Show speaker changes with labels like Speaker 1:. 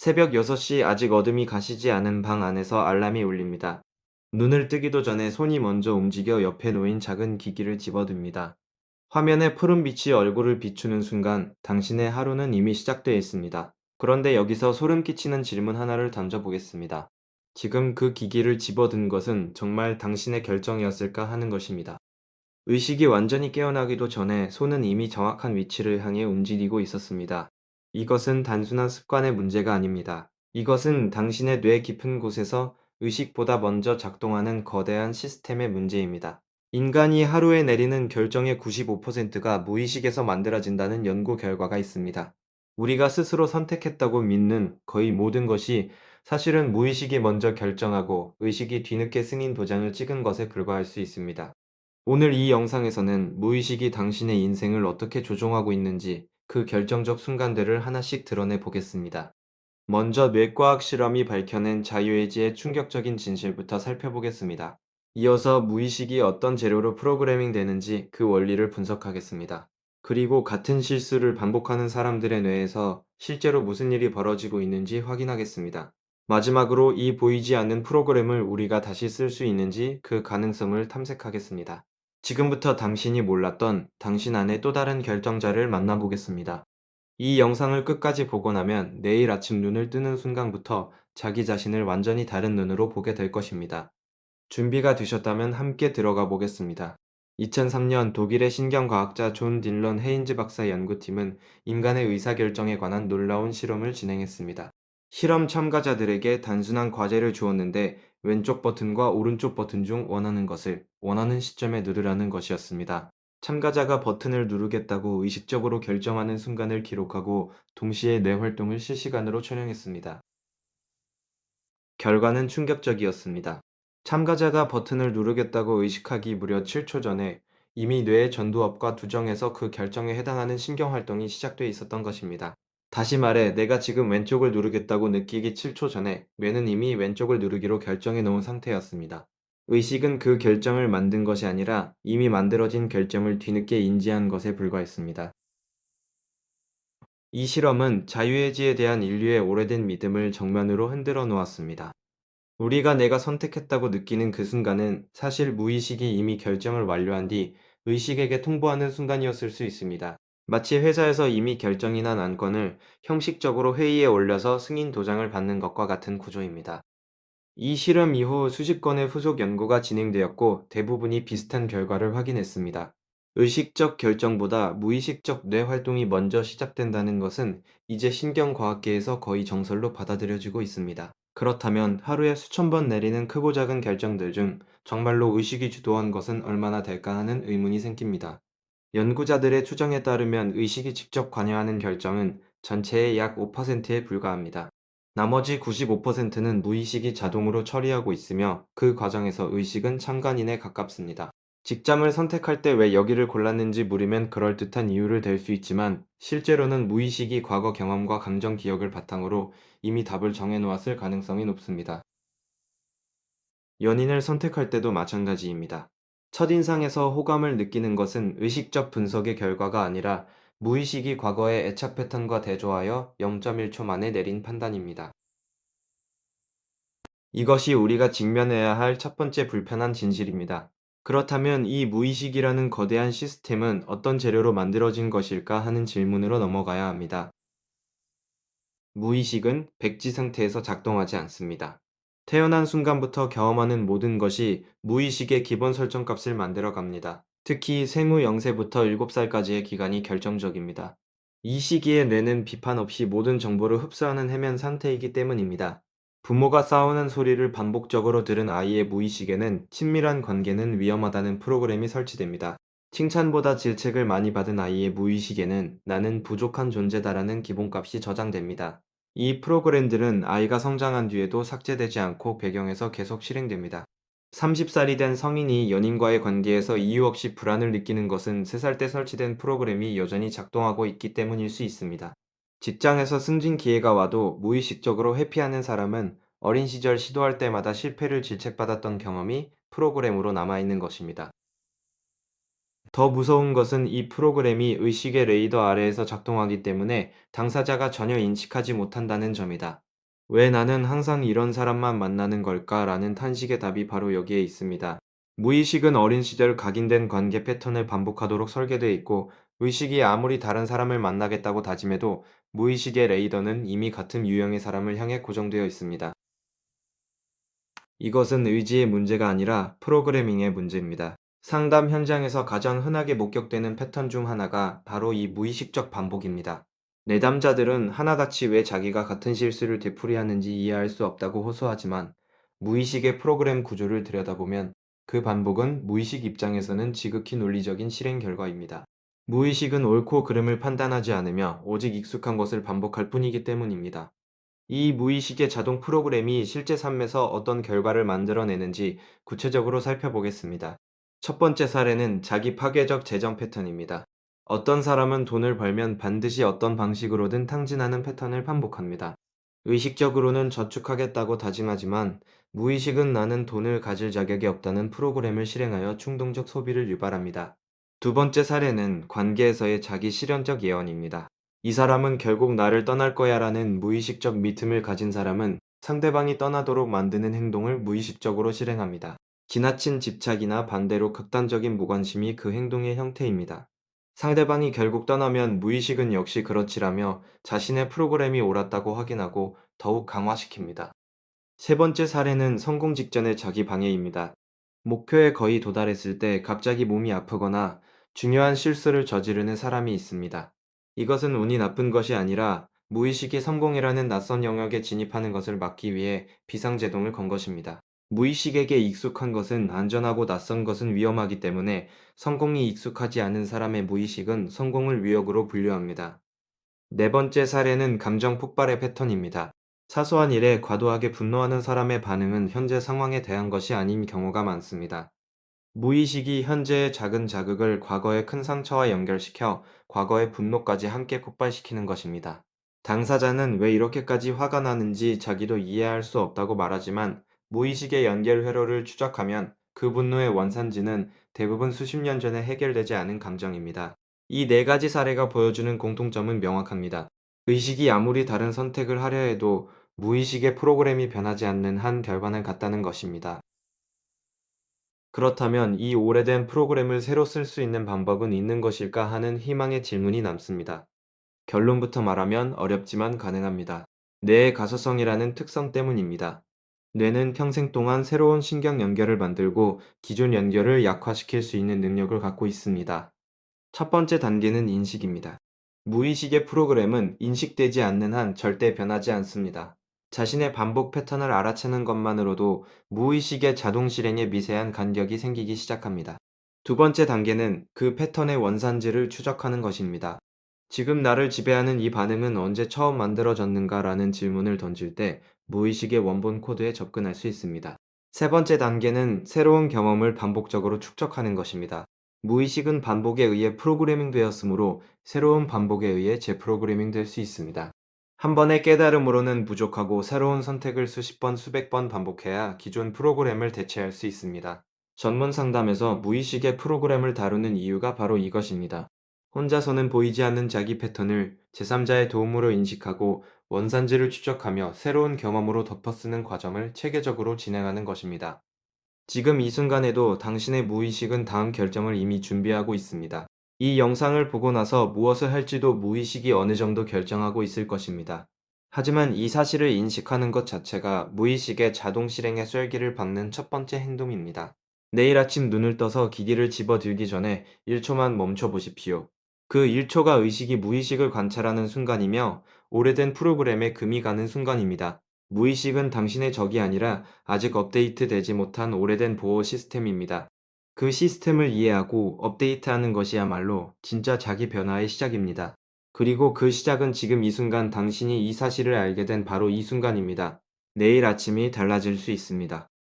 Speaker 1: 새벽 6시 아직 어둠이 가시지 않은 방 안에서 알람이 울립니다. 눈을 뜨기도 전에 손이 먼저 움직여 옆에 놓인 작은 기기를 집어듭니다. 화면에 푸른빛이 얼굴을 비추는 순간 당신의 하루는 이미 시작되어 있습니다. 그런데 여기서 소름 끼치는 질문 하나를 던져보겠습니다. 지금 그 기기를 집어든 것은 정말 당신의 결정이었을까 하는 것입니다. 의식이 완전히 깨어나기도 전에 손은 이미 정확한 위치를 향해 움직이고 있었습니다. 이것은 단순한 습관의 문제가 아닙니다. 이것은 당신의 뇌 깊은 곳에서 의식보다 먼저 작동하는 거대한 시스템의 문제입니다. 인간이 하루에 내리는 결정의 95%가 무의식에서 만들어진다는 연구 결과가 있습니다. 우리가 스스로 선택했다고 믿는 거의 모든 것이 사실은 무의식이 먼저 결정하고 의식이 뒤늦게 승인 도장을 찍은 것에 불과할 수 있습니다. 오늘 이 영상에서는 무의식이 당신의 인생을 어떻게 조종하고 있는지 그 결정적 순간들을 하나씩 드러내 보겠습니다. 먼저 뇌과학 실험이 밝혀낸 자유의지의 충격적인 진실부터 살펴보겠습니다. 이어서 무의식이 어떤 재료로 프로그래밍 되는지 그 원리를 분석하겠습니다. 그리고 같은 실수를 반복하는 사람들의 뇌에서 실제로 무슨 일이 벌어지고 있는지 확인하겠습니다. 마지막으로 이 보이지 않는 프로그램을 우리가 다시 쓸 수 있는지 그 가능성을 탐색하겠습니다. 지금부터 당신이 몰랐던 당신 안의 또 다른 결정자를 만나보겠습니다. 이 영상을 끝까지 보고 나면 내일 아침 눈을 뜨는 순간부터 자기 자신을 완전히 다른 눈으로 보게 될 것입니다. 준비가 되셨다면 함께 들어가 보겠습니다. 2003년 독일의 신경과학자 존 딜런 헤인즈 박사의 연구팀은 인간의 의사결정에 관한 놀라운 실험을 진행했습니다. 실험 참가자들에게 단순한 과제를 주었는데 왼쪽 버튼과 오른쪽 버튼 중 원하는 것을 원하는 시점에 누르라는 것이었습니다. 참가자가 버튼을 누르겠다고 의식적으로 결정하는 순간을 기록하고 동시에 뇌 활동을 실시간으로 촬영했습니다. 결과는 충격적이었습니다. 참가자가 버튼을 누르겠다고 의식하기 무려 7초 전에 이미 뇌의 전두엽과 두정에서 그 결정에 해당하는 신경활동이 시작돼 있었던 것입니다. 다시 말해, 내가 지금 왼쪽을 누르겠다고 느끼기 7초 전에 뇌는 이미 왼쪽을 누르기로 결정해 놓은 상태였습니다. 의식은 그 결정을 만든 것이 아니라 이미 만들어진 결정을 뒤늦게 인지한 것에 불과했습니다. 이 실험은 자유의지에 대한 인류의 오래된 믿음을 정면으로 흔들어 놓았습니다. 우리가 내가 선택했다고 느끼는 그 순간은 사실 무의식이 이미 결정을 완료한 뒤 의식에게 통보하는 순간이었을 수 있습니다. 마치 회사에서 이미 결정이 난 안건을 형식적으로 회의에 올려서 승인 도장을 받는 것과 같은 구조입니다. 이 실험 이후 수십 건의 후속 연구가 진행되었고 대부분이 비슷한 결과를 확인했습니다. 의식적 결정보다 무의식적 뇌 활동이 먼저 시작된다는 것은 이제 신경과학계에서 거의 정설로 받아들여지고 있습니다. 그렇다면 하루에 수천 번 내리는 크고 작은 결정들 중 정말로 의식이 주도한 것은 얼마나 될까 하는 의문이 생깁니다. 연구자들의 추정에 따르면 의식이 직접 관여하는 결정은 전체의 약 5%에 불과합니다. 나머지 95%는 무의식이 자동으로 처리하고 있으며 그 과정에서 의식은 참관인에 가깝습니다. 직장을 선택할 때 왜 여기를 골랐는지 물으면 그럴듯한 이유를 댈 수 있지만 실제로는 무의식이 과거 경험과 감정 기억을 바탕으로 이미 답을 정해놓았을 가능성이 높습니다. 연인을 선택할 때도 마찬가지입니다. 첫인상에서 호감을 느끼는 것은 의식적 분석의 결과가 아니라 무의식이 과거의 애착 패턴과 대조하여 0.1초 만에 내린 판단입니다. 이것이 우리가 직면해야 할 첫 번째 불편한 진실입니다. 그렇다면 이 무의식이라는 거대한 시스템은 어떤 재료로 만들어진 것일까 하는 질문으로 넘어가야 합니다. 무의식은 백지 상태에서 작동하지 않습니다. 태어난 순간부터 경험하는 모든 것이 무의식의 기본 설정값을 만들어 갑니다. 특히 생후 0세부터 7살까지의 기간이 결정적입니다. 이 시기에 뇌는 비판 없이 모든 정보를 흡수하는 해면 상태이기 때문입니다. 부모가 싸우는 소리를 반복적으로 들은 아이의 무의식에는 친밀한 관계는 위험하다는 프로그램이 설치됩니다. 칭찬보다 질책을 많이 받은 아이의 무의식에는 나는 부족한 존재다라는 기본값이 저장됩니다. 이 프로그램들은 아이가 성장한 뒤에도 삭제되지 않고 배경에서 계속 실행됩니다. 30살이 된 성인이 연인과의 관계에서 이유 없이 불안을 느끼는 것은 3살 때 설치된 프로그램이 여전히 작동하고 있기 때문일 수 있습니다. 직장에서 승진 기회가 와도 무의식적으로 회피하는 사람은 어린 시절 시도할 때마다 실패를 질책받았던 경험이 프로그램으로 남아있는 것입니다. 더 무서운 것은 이 프로그램이 의식의 레이더 아래에서 작동하기 때문에 당사자가 전혀 인식하지 못한다는 점이다. 왜 나는 항상 이런 사람만 만나는 걸까? 라는 탄식의 답이 바로 여기에 있습니다. 무의식은 어린 시절 각인된 관계 패턴을 반복하도록 설계되어 있고, 의식이 아무리 다른 사람을 만나겠다고 다짐해도 무의식의 레이더는 이미 같은 유형의 사람을 향해 고정되어 있습니다. 이것은 의지의 문제가 아니라 프로그래밍의 문제입니다. 상담 현장에서 가장 흔하게 목격되는 패턴 중 하나가 바로 이 무의식적 반복입니다. 내담자들은 하나같이 왜 자기가 같은 실수를 되풀이하는지 이해할 수 없다고 호소하지만, 무의식의 프로그램 구조를 들여다보면 그 반복은 무의식 입장에서는 지극히 논리적인 실행 결과입니다. 무의식은 옳고 그름을 판단하지 않으며 오직 익숙한 것을 반복할 뿐이기 때문입니다. 이 무의식의 자동 프로그램이 실제 삶에서 어떤 결과를 만들어내는지 구체적으로 살펴보겠습니다. 첫 번째 사례는 자기 파괴적 재정 패턴입니다. 어떤 사람은 돈을 벌면 반드시 어떤 방식으로든 탕진하는 패턴을 반복합니다. 의식적으로는 저축하겠다고 다짐하지만, 무의식은 나는 돈을 가질 자격이 없다는 프로그램을 실행하여 충동적 소비를 유발합니다. 두 번째 사례는 관계에서의 자기 실현적 예언입니다. 이 사람은 결국 나를 떠날 거야 라는 무의식적 믿음을 가진 사람은 상대방이 떠나도록 만드는 행동을 무의식적으로 실행합니다. 지나친 집착이나 반대로 극단적인 무관심이 그 행동의 형태입니다. 상대방이 결국 떠나면 무의식은 역시 그렇지라며 자신의 프로그램이 옳았다고 확인하고 더욱 강화시킵니다. 세 번째 사례는 성공 직전의 자기 방해입니다. 목표에 거의 도달했을 때 갑자기 몸이 아프거나 중요한 실수를 저지르는 사람이 있습니다. 이것은 운이 나쁜 것이 아니라 무의식이 성공이라는 낯선 영역에 진입하는 것을 막기 위해 비상제동을 건 것입니다. 무의식에게 익숙한 것은 안전하고 낯선 것은 위험하기 때문에, 성공이 익숙하지 않은 사람의 무의식은 성공을 위협으로 분류합니다. 네 번째 사례는 감정 폭발의 패턴입니다. 사소한 일에 과도하게 분노하는 사람의 반응은 현재 상황에 대한 것이 아닌 경우가 많습니다. 무의식이 현재의 작은 자극을 과거의 큰 상처와 연결시켜 과거의 분노까지 함께 폭발시키는 것입니다. 당사자는 왜 이렇게까지 화가 나는지 자기도 이해할 수 없다고 말하지만, 무의식의 연결 회로를 추적하면 그 분노의 원산지는 대부분 수십 년 전에 해결되지 않은 감정입니다. 이 네 가지 사례가 보여주는 공통점은 명확합니다. 의식이 아무리 다른 선택을 하려 해도 무의식의 프로그램이 변하지 않는 한 결과는 같다는 것입니다. 그렇다면 이 오래된 프로그램을 새로 쓸 수 있는 방법은 있는 것일까 하는 희망의 질문이 남습니다. 결론부터 말하면 어렵지만 가능합니다. 뇌의 가소성이라는 특성 때문입니다. 뇌는 평생 동안 새로운 신경 연결을 만들고 기존 연결을 약화시킬 수 있는 능력을 갖고 있습니다. 첫 번째 단계는 인식입니다. 무의식의 프로그램은 인식되지 않는 한 절대 변하지 않습니다. 자신의 반복 패턴을 알아채는 것만으로도 무의식의 자동 실행에 미세한 간격이 생기기 시작합니다. 두 번째 단계는 그 패턴의 원산지를 추적하는 것입니다. 지금 나를 지배하는 이 반응은 언제 처음 만들어졌는가 라는 질문을 던질 때 무의식의 원본 코드에 접근할 수 있습니다. 세 번째 단계는 새로운 경험을 반복적으로 축적하는 것입니다. 무의식은 반복에 의해 프로그래밍 되었으므로 새로운 반복에 의해 재프로그래밍 될 수 있습니다. 한 번의 깨달음으로는 부족하고, 새로운 선택을 수십 번, 수백 번 반복해야 기존 프로그램을 대체할 수 있습니다. 전문 상담에서 무의식의 프로그램을 다루는 이유가 바로 이것입니다. 혼자서는 보이지 않는 자기 패턴을 제3자의 도움으로 인식하고 원산지를 추적하며 새로운 경험으로 덮어쓰는 과정을 체계적으로 진행하는 것입니다. 지금 이 순간에도 당신의 무의식은 다음 결정을 이미 준비하고 있습니다. 이 영상을 보고 나서 무엇을 할지도 무의식이 어느 정도 결정하고 있을 것입니다. 하지만 이 사실을 인식하는 것 자체가 무의식의 자동 실행의 쐐기를 박는 첫 번째 행동입니다. 내일 아침 눈을 떠서 기기를 집어 들기 전에 1초만 멈춰 보십시오. 그 1초가 의식이 무의식을 관찰하는 순간이며, 오래된 프로그램에 금이 가는 순간입니다. 무의식은 당신의 적이 아니라 아직 업데이트 되지 못한 오래된 보호 시스템입니다. 그 시스템을 이해하고 업데이트하는 것이야말로 진짜 자기 변화의 시작입니다. 그리고 그 시작은 지금 이 순간 당신이 이 사실을 알게 된 바로 이 순간입니다. 내일 아침이 달라질 수 있습니다.